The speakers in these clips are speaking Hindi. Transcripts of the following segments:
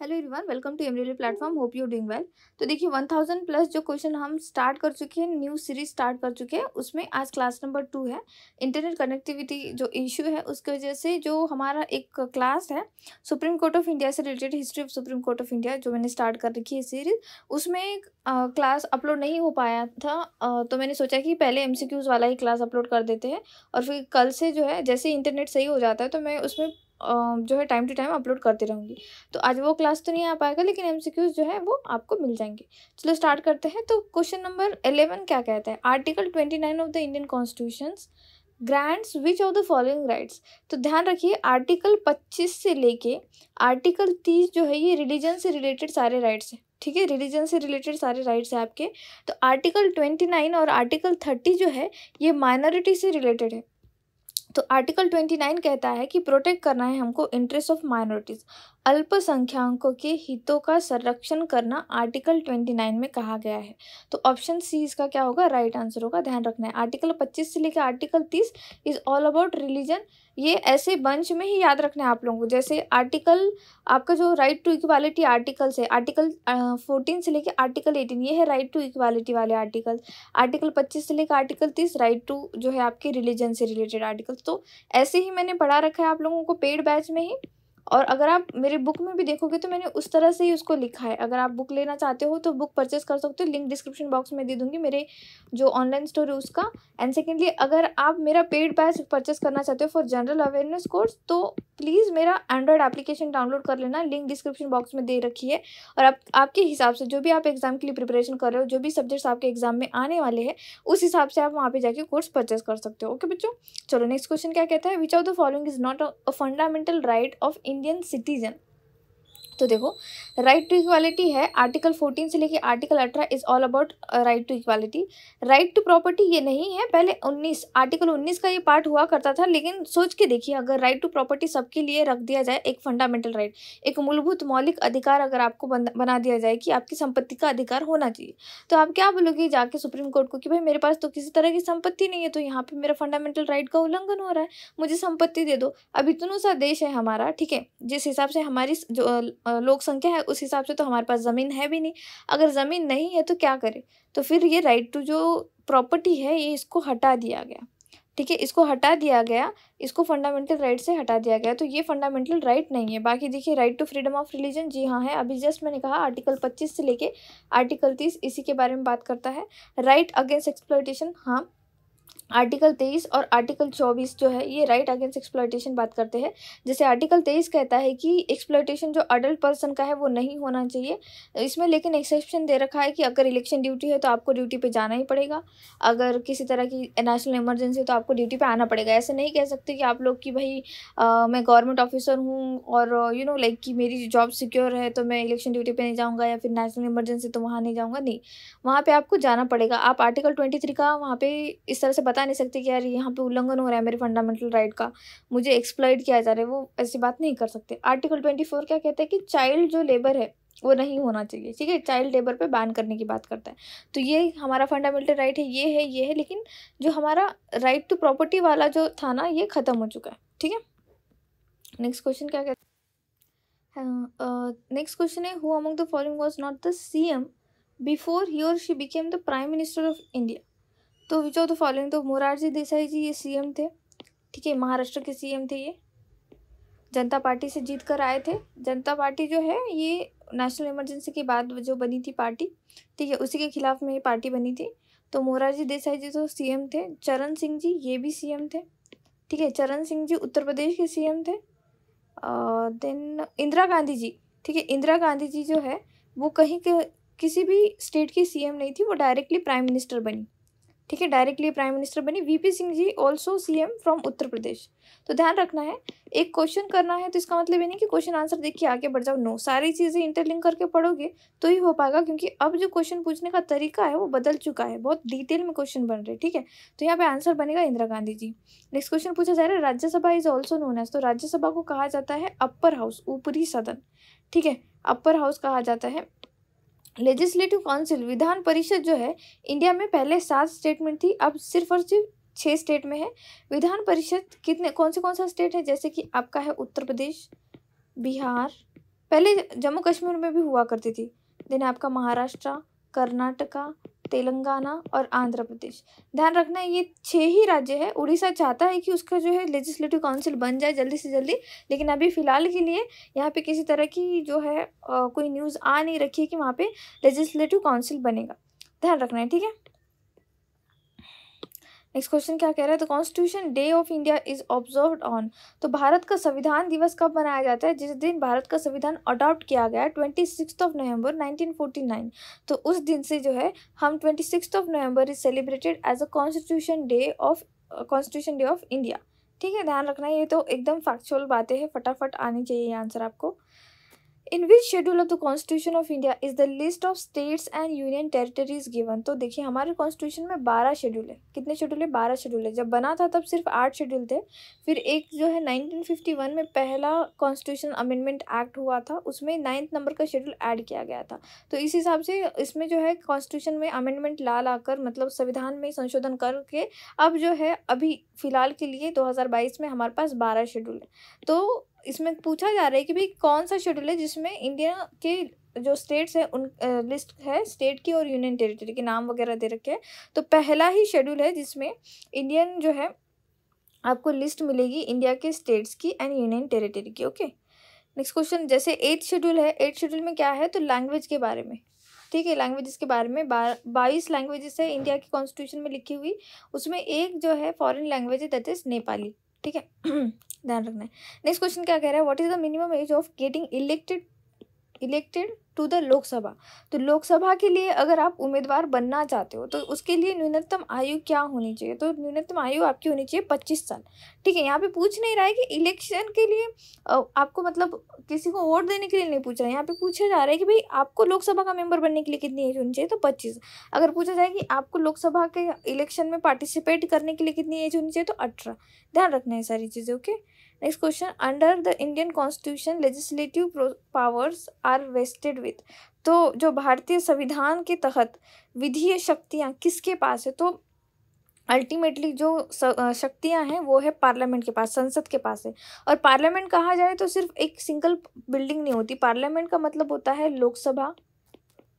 हेलो एवरीवन, वेलकम टू एमरीली platform. Hope you doing well. तो देखिए 1000 प्लस जो क्वेश्चन हम स्टार्ट कर चुके हैं, न्यू सीरीज स्टार्ट कर चुके हैं, उसमें आज क्लास नंबर 2 है। इंटरनेट कनेक्टिविटी जो इशू है उसकी वजह से जो हमारा एक क्लास है सुप्रीम कोर्ट ऑफ इंडिया से related, history of supreme court of India, जो मैंने स्टार्ट कर रखी है सीरीज, उसमें एक क्लास अपलोड नहीं हो पाया था। तो मैंने सोचा कि पहले एमसीक्यूज़ वाला ही क्लास अपलोड कर देते हैं और फिर कल से जो है जैसे इंटरनेट सही हो जाता है तो मैं उसमें जो है टाइम टू टाइम अपलोड करती रहूँगी। तो आज वो क्लास तो नहीं आ पाएगा, लेकिन एमसीक्यूज जो है वो आपको मिल जाएंगे। चलो स्टार्ट करते हैं। तो क्वेश्चन नंबर 11 क्या कहता है? Article 29 of the Indian constitution grants which of the following rights. तो ध्यान रखिए, आर्टिकल 25 से लेके आर्टिकल 30 जो है ये रिलीजन से रिलेटेड सारे राइट्स हैं। ठीक है, रिलीजन से रिलेटेड सारे राइट्स हैं आपके। तो आर्टिकल 29 और आर्टिकल 30 जो है ये माइनॉरिटी से रिलेटेड है। तो आर्टिकल 29 कहता है कि प्रोटेक्ट करना है हमको इंटरेस्ट ऑफ माइनॉरिटीज, अल्पसंख्यकों के हितों का संरक्षण करना आर्टिकल 29 में कहा गया है। तो ऑप्शन सी इसका क्या होगा? राइट आंसर होगा। ध्यान रखना है, आर्टिकल 25 से लेकर article 30 is all about religion. ये ऐसे बंच में ही याद रखना है आप लोगों को। जैसे आर्टिकल आपका जो राइट टू इक्वालिटी आर्टिकल से आर्टिकल 14 से लेकर आर्टिकल 18 ये है राइट टू इक्वालिटी वाले आर्टिकल। आर्टिकल 25 से लेकर आर्टिकल 30 राइट टू जो है आपके रिलीजन से रिलेटेड आर्टिकल। तो ऐसे ही मैंने पढ़ा रखा है आप लोगों को पेड बैच में ही। और अगर आप मेरे बुक में भी देखोगे तो मैंने उस तरह से ही उसको लिखा है। अगर आप बुक लेना चाहते हो तो बुक परचेस कर सकते हो, लिंक डिस्क्रिप्शन बॉक्स में दे दूंगी मेरे जो ऑनलाइन स्टोर है उसका। एंड सेकेंडली, अगर आप मेरा पेड बैच परचेस करना चाहते हो फॉर जनरल अवेयरनेस कोर्स तो प्लीज़ मेरा एंड्रॉयड एप्लीकेशन डाउनलोड कर लेना, लिंक डिस्क्रिप्शन बॉक्स में दे रखी है। और आप आपके हिसाब से जो भी आप एग्जाम के लिए प्रिपरेशन कर रहे हो, जो भी सब्जेक्ट्स आपके एग्जाम में आने वाले हैं, उस हिसाब से आप वहाँ पे जाके कोर्स परचेस कर सकते हो। ओके बच्चों, चलो नेक्स्ट क्वेश्चन क्या कहता है? Which of the following is not a fundamental right of Indian citizen. तो देखो, राइट टू इक्वालिटी है आर्टिकल 14 से लेके article 18 is all about right to equality. Right to property ये नहीं है। पहले 19 आर्टिकल 19 का ये पार्ट हुआ करता था, लेकिन सोच के देखिए, अगर राइट टू प्रॉपर्टी सबके लिए रख दिया जाए, एक फंडामेंटल राइट, एक मूलभूत मौलिक अधिकार अगर आपको बना दिया जाए कि आपकी संपत्ति का अधिकार होना चाहिए, तो आप क्या बोलोगे जाके सुप्रीम कोर्ट को कि भाई मेरे पास तो किसी तरह की संपत्ति नहीं है, तो यहाँ पे मेरा फंडामेंटल राइट का उल्लंघन हो रहा है, मुझे संपत्ति दे दो। अब इतना सा देश है हमारा, ठीक है, जिस हिसाब से हमारी जो लोक संख्या है उस हिसाब से तो हमारे पास ज़मीन है भी नहीं। अगर ज़मीन नहीं है तो क्या करें? तो फिर ये राइट टू जो प्रॉपर्टी है ये इसको हटा दिया गया। ठीक है, इसको हटा दिया गया, इसको फंडामेंटल राइट से हटा दिया गया। तो ये फंडामेंटल राइट नहीं है। बाकी देखिए, right to freedom of religion, जी हाँ है। अभी जस्ट मैंने कहा आर्टिकल 25 से लेके आर्टिकल 30 इसी के बारे में बात करता है। राइट अगेंस्ट एक्सप्लॉयटेशन, हाँ, आर्टिकल 23 और आर्टिकल 24 जो है ये राइट अगेंस्ट एक्सप्लॉयटेशन बात करते हैं। जैसे आर्टिकल 23 कहता है कि एक्सप्लॉयटेशन जो अडल्ट पर्सन का है वो नहीं होना चाहिए। इसमें लेकिन एक्सेप्शन दे रखा है कि अगर इलेक्शन ड्यूटी है तो आपको ड्यूटी पे जाना ही पड़ेगा। अगर किसी तरह की नेशनल इमरजेंसी है तो आपको ड्यूटी पे आना पड़ेगा। ऐसे नहीं कह सकते कि आप लोग कि भाई मैं गवर्नमेंट ऑफिसर हूँ और लाइक कि मेरी जॉब सिक्योर है तो मैं इलेक्शन ड्यूटी पे नहीं जाऊँगा, या फिर नेशनल इमरजेंसी तो वहाँ नहीं जाऊँगा। नहीं, वहाँ पे आपको जाना पड़ेगा। आप आर्टिकल 23 का वहाँ पे इस तरह से बता नहीं सकते कि यार यहाँ पे उल्लंघन हो रहा है मेरे फंडामेंटल राइट का, मुझे एक्सप्लॉइट किया जा रहा है, वो ऐसी बात नहीं कर सकते। आर्टिकल 24 क्या कहता है कि चाइल्ड जो लेबर है वो नहीं होना चाहिए। ठीक है, चाइल्ड लेबर पे बैन करने की बात करता है। तो ये हमारा फंडामेंटल राइट है, ये है, लेकिन जो हमारा राइट टू प्रॉपर्टी वाला जो था ना ये खत्म हो चुका है। ठीक है, नेक्स्ट क्वेश्चन क्या कहता है? नेक्स्ट क्वेश्चन है, who among the following was not the CM before he और she became the prime minister of India. तो विच ऑफ द फॉलोइंग, तो मोरारजी देसाई जी ये सीएम थे। ठीक है, महाराष्ट्र के सीएम थे। ये जनता पार्टी से जीत कर आए थे। जनता पार्टी जो है ये नेशनल इमरजेंसी के बाद जो बनी थी पार्टी, ठीक है, उसी के खिलाफ में ये पार्टी बनी थी। तो मोरारजी देसाई जी तो सीएम थे। चरण सिंह जी ये भी सीएम थे। ठीक है, चरण सिंह जी उत्तर प्रदेश के सीएम थे। देन इंदिरा गांधी जी, ठीक है, इंदिरा गांधी जी जो है वो कहीं के किसी भी स्टेट की सीएम नहीं थी, वो डायरेक्टली प्राइम मिनिस्टर बनी। ठीक है, डायरेक्टली प्राइम मिनिस्टर बनी। VP Singh ji also CM from Uttar Pradesh. तो ध्यान रखना है, एक क्वेश्चन करना है तो इसका मतलब ये नहीं कि क्वेश्चन आंसर देख के आगे बढ़ जाओ। नो, सारी चीज़ें इंटरलिंक करके पढ़ोगे तो ही हो पाएगा, क्योंकि अब जो क्वेश्चन पूछने का तरीका है वो बदल चुका है, बहुत डिटेल में क्वेश्चन बन रहे हैं। ठीक है, तो यहाँ पे आंसर बनेगा इंदिरा गांधी जी। नेक्स्ट क्वेश्चन पूछा जा रहा है, Rajya Sabha is also known as, तो राज्यसभा को कहा जाता है अपर हाउस, ऊपरी सदन। ठीक है, अपर हाउस कहा जाता है। लेजिस्लेटिव काउंसिल, विधान परिषद जो है इंडिया में पहले 7 स्टेट में थी, अब सिर्फ और सिर्फ 6 स्टेट में है। विधान परिषद कितने कौन सा स्टेट है? जैसे कि आपका है उत्तर प्रदेश, बिहार, पहले जम्मू कश्मीर में भी हुआ करती थी। देन आपका महाराष्ट्र, कर्नाटका, तेलंगाना और आंध्र प्रदेश। ध्यान रखना है ये 6 ही राज्य है। उड़ीसा चाहता है कि उसका जो है लेजिस्लेटिव काउंसिल बन जाए जल्दी से जल्दी, लेकिन अभी फ़िलहाल के लिए यहाँ पे किसी तरह की जो है कोई न्यूज़ आ नहीं रखी है कि वहाँ पे लेजिस्लेटिव काउंसिल बनेगा। ध्यान रखना है, ठीक है। नेक्स्ट क्वेश्चन क्या कह रहा है, the constitution day of India is observed on. तो भारत का संविधान दिवस कब मनाया जाता है? जिस दिन भारत का संविधान अडॉप्ट किया गया 26 नवंबर 1949। तो उस दिन से जो है हम 26 November is celebrated as a constitution day of India. ठीक है, ध्यान रखना है, ये तो एकदम फैक्चुअल बातें हैं, फटाफट आनी चाहिए ये आंसर आपको। In which schedule of the constitution of India is the list of states and union territories given. तो देखिए हमारे कॉन्स्टिट्यूशन में 12 शेड्यूल है। कितने शेड्यूल है? 12 शेड्यूल है। जब बना था तब सिर्फ 8 शेड्यूल थे। फिर एक जो है 1951 में पहला कॉन्स्टिट्यूशन अमेंडमेंट एक्ट हुआ था, उसमें 9th नंबर का शेड्यूल ऐड किया गया था। तो इस हिसाब से इसमें जो है कॉन्स्टिट्यूशन में अमेंडमेंट ला कर मतलब संविधान में संशोधन करके अब जो है अभी फ़िलहाल के लिए 2022 में हमारे पास 12 शेड्यूल है। तो इसमें पूछा जा रहा है कि भाई कौन सा शेड्यूल है जिसमें इंडिया के जो स्टेट्स है उन लिस्ट है स्टेट की और यूनियन टेरिटरी के नाम वगैरह दे रखे हैं। तो पहला ही शेड्यूल है जिसमें इंडियन जो है आपको लिस्ट मिलेगी इंडिया के स्टेट्स की एंड यूनियन टेरिटरी की। ओके, नेक्स्ट क्वेश्चन, जैसे 8th शेड्यूल है, 8th शेड्यूल में क्या है? तो लैंग्वेज के बारे में, ठीक है, लैंग्वेजेस के बारे में 22 लैंग्वेजेस है इंडिया की कॉन्स्टिट्यूशन में लिखी हुई। उसमें एक जो है फॉरेन लैंग्वेज है, दैट इज नेपाली। ठीक है, ध्यान रखना है। नेक्स्ट क्वेश्चन क्या कह रहा है, what is the minimum age of getting elected to the Lok Sabha. तो लोकसभा के लिए अगर आप उम्मीदवार बनना चाहते हो तो उसके लिए न्यूनतम आयु क्या होनी चाहिए? तो न्यूनतम आयु आपकी होनी चाहिए 25 साल। ठीक है, यहाँ पे पूछ नहीं रहा है कि इलेक्शन के लिए आपको मतलब किसी को वोट देने के लिए नहीं पूछ रहा है। यहाँ पे पूछा जा रहा है कि भाई आपको लोकसभा का मेंबर बनने के लिए कितनी एज होनी चाहिए? तो 25। अगर पूछा जाए कि आपको लोकसभा के इलेक्शन में पार्टिसिपेट करने के लिए कितनी एज होनी चाहिए? तो 18। ध्यान रखना है सारी चीज़ें। Okay, next question, under the Indian constitution legislative powers are vested with. तो जो भारतीय संविधान के तहत विधीय शक्तियाँ किसके पास है? तो अल्टीमेटली जो शक्तियाँ हैं वो है पार्लियामेंट के पास, संसद के पास है। और पार्लियामेंट कहा जाए तो सिर्फ एक सिंगल बिल्डिंग नहीं होती। पार्लियामेंट का मतलब होता है लोकसभा,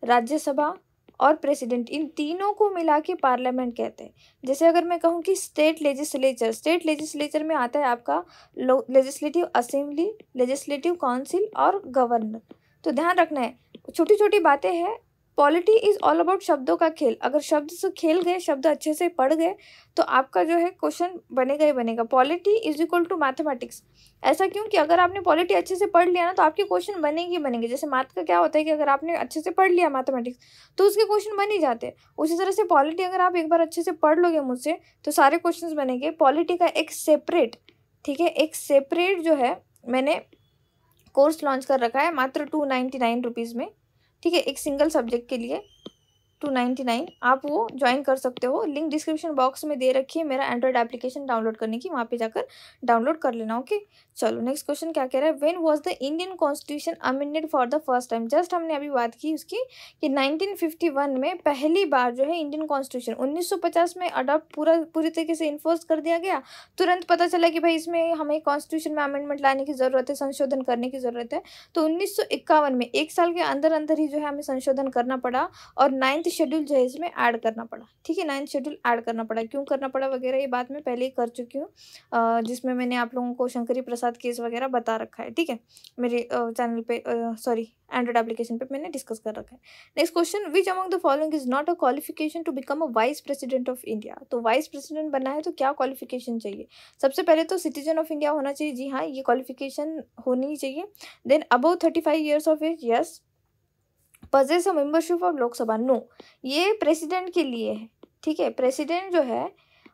राज्यसभा और प्रेसिडेंट, इन तीनों को मिला के पार्लियामेंट कहते हैं। जैसे अगर मैं कहूँ कि स्टेट लेजिस्लेचर में आता है आपका लेजिस्लेटिव असेंबली, लेजिस्लेटिव काउंसिल और गवर्नर। तो ध्यान रखना है, छोटी छोटी बातें हैं। पॉलिटी इज ऑल अबाउट शब्दों का खेल। अगर शब्द से खेल गए, शब्द अच्छे से पढ़ गए तो आपका जो है क्वेश्चन बनेगा ही बनेगा। Polity is equal to mathematics. ऐसा क्यों कि अगर आपने पॉलिटी अच्छे से पढ़ लिया ना तो आपके क्वेश्चन बनेंगे ही बनेंगे। जैसे मैथ का क्या होता है कि अगर आपने अच्छे से पढ़ लिया मैथमेटिक्स तो उसके क्वेश्चन बन ही जाते हैं। उसी तरह से पॉलिटी अगर आप एक बार अच्छे से पढ़ लोगे मुझसे तो सारे क्वेश्चन बनेंगे। पॉलिटी का एक सेपरेट, ठीक है, एक सेपरेट जो है मैंने कोर्स लॉन्च कर रखा है मात्र 299 रुपीज़ में। ठीक है, एक सिंगल सब्जेक्ट के लिए 299, आप वो ज्वाइन कर सकते हो। लिंक डिस्क्रिप्शन बॉक्स में दे रखी है मेरा एंड्रॉयड एप्लीकेशन डाउनलोड करने की, वहाँ पे जाकर डाउनलोड कर लेना। ओके, चलो नेक्स्ट क्वेश्चन क्या कह रहा है, when was the Indian constitution amended for the first time. Just हमने अभी बात की उसकी कि 1951 में पहली बार जो है इंडियन कॉन्स्टिट्यूशन 1950 में अडॉप्ट पूरी तरीके से इन्फोर्स कर दिया गया। तुरंत पता चला कि भाई इसमें हमें कॉन्स्टिट्यूशन में अमेंडमेंट लाने की ज़रूरत है, संशोधन करने की ज़रूरत है। तो 1951 में 1 साल के अंदर अंदर ही जो है हमें संशोधन करना पड़ा और 9th शेड्यूल जो है इसमें ऐड करना पड़ा। ठीक है, 9th शेड्यूल ऐड करना पड़ा। क्यों करना पड़ा वगैरह ये बात मैं पहले ही कर चुकी हूँ, जिसमें मैंने आप लोगों को शंकरी प्रसाद केस वगैरह बता रखा है। ठीक है, मेरे चैनल पे सॉरी एंड्रॉइड एप्लीकेशन पे मैंने डिस्कस कर रखा है। Next question, which among the following is not a qualification to become a vice president of India. तो वाइस प्रेसिडेंट बनना है तो क्या क्वालिफिकेशन चाहिए? सबसे पहले तो सिटीजन ऑफ इंडिया होना चाहिए, जी हाँ, ये क्वालिफिकेशन होनी ही चाहिए। Then above 35 years of age, yes. Possess a membership of Lok Sabha, no, ये प्रेसिडेंट के लिए है। ठीक है, प्रेसिडेंट जो है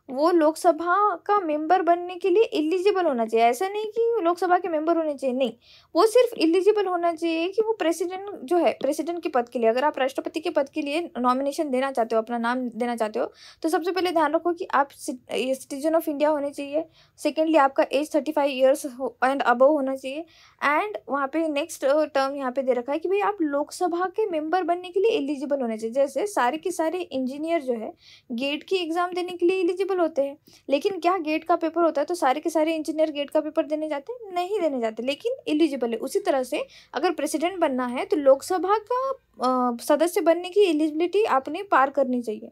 वो लोकसभा का मेंबर बनने के लिए एलिजिबल होना चाहिए। ऐसा नहीं कि लोकसभा के मेंबर होने चाहिए, नहीं, वो सिर्फ एलिजिबल होना चाहिए कि वो प्रेसिडेंट जो है, प्रेसिडेंट के पद के लिए, अगर आप राष्ट्रपति के पद के लिए नॉमिनेशन देना चाहते हो, अपना नाम देना चाहते हो, तो सबसे पहले ध्यान रखो कि आप सिटीजन ऑफ इंडिया होने चाहिए। सेकेंडली आपका एज 35 ईयर्स एंड अबव होना चाहिए। एंड वहाँ पे नेक्स्ट टर्म यहाँ पे दे रखा है कि भाई आप लोकसभा के मेंबर बनने के लिए एलिजिबल होने चाहिए। जैसे सारे के सारे इंजीनियर जो है गेट की एग्जाम देने के लिए एलिजिबल एलिजिबल होते हैं। लेकिन क्या गेट का पेपर होता है तो सारे के सारे इंजीनियर गेट का पेपर देने जाते हैं? नहीं देने जाते, लेकिन एलिजिबल है। उसी तरह से अगर प्रेसिडेंट बनना है तो लोकसभा का सदस्य बनने की एलिजिबिलिटी आपने पार करनी चाहिए,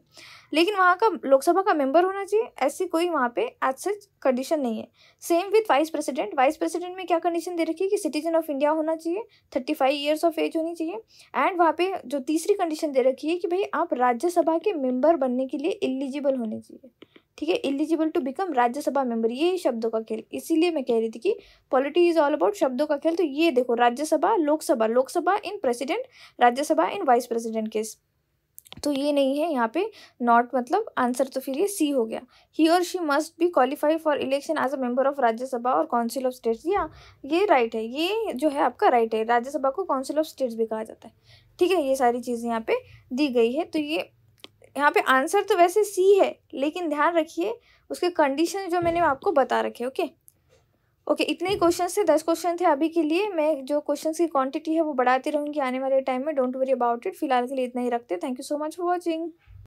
लेकिन वहाँ का लोकसभा का मेंबर होना चाहिए, ऐसी कोई वहाँ पे एज सच कंडीशन नहीं है। Same with vice president. Vice president में क्या कंडीशन दे रखी है कि सिटीजन ऑफ इंडिया होना चाहिए, 35 ईयर्स ऑफ एज होनी चाहिए। एंड वहाँ पे जो तीसरी कंडीशन दे रखी है कि भाई आप राज्यसभा के मेंबर बनने के लिए एलिजिबल होने चाहिए। ठीक है, eligible to become Rajya Sabha member, ये शब्दों का खेल। इसीलिए मैं कह रही थी कि पॉलिटी इज ऑल अबाउट शब्दों का खेल। तो ये देखो, राज्यसभा, लोकसभा, लोकसभा इन प्रेसिडेंट, राज्यसभा इन वाइस प्रेसिडेंट केस। तो ये नहीं है यहाँ पे, नॉट मतलब आंसर, तो फिर ये सी हो गया। ही और she must be qualify for election as a member of Rajya Sabha और काउंसिल ऑफ स्टेट्स। या ये राइट है, ये जो है आपका राइट है। राज्यसभा को काउंसिल ऑफ स्टेट्स भी कहा जाता है। ठीक है, ये सारी चीज़ें यहाँ पे दी गई है। तो ये यहाँ पे आंसर तो वैसे सी है, लेकिन ध्यान रखिए उसके कंडीशन जो मैंने आपको बता रखे। ओके ओके, इतने ही क्वेश्चन थे, 10 क्वेश्चन थे अभी के लिए। मैं जो क्वेश्चंस की क्वांटिटी है वो बढ़ाती रहूँगी आने वाले टाइम में, डोंट वरी अबाउट इट। फिलहाल के लिए इतना ही रखते। Thank you so much for watching.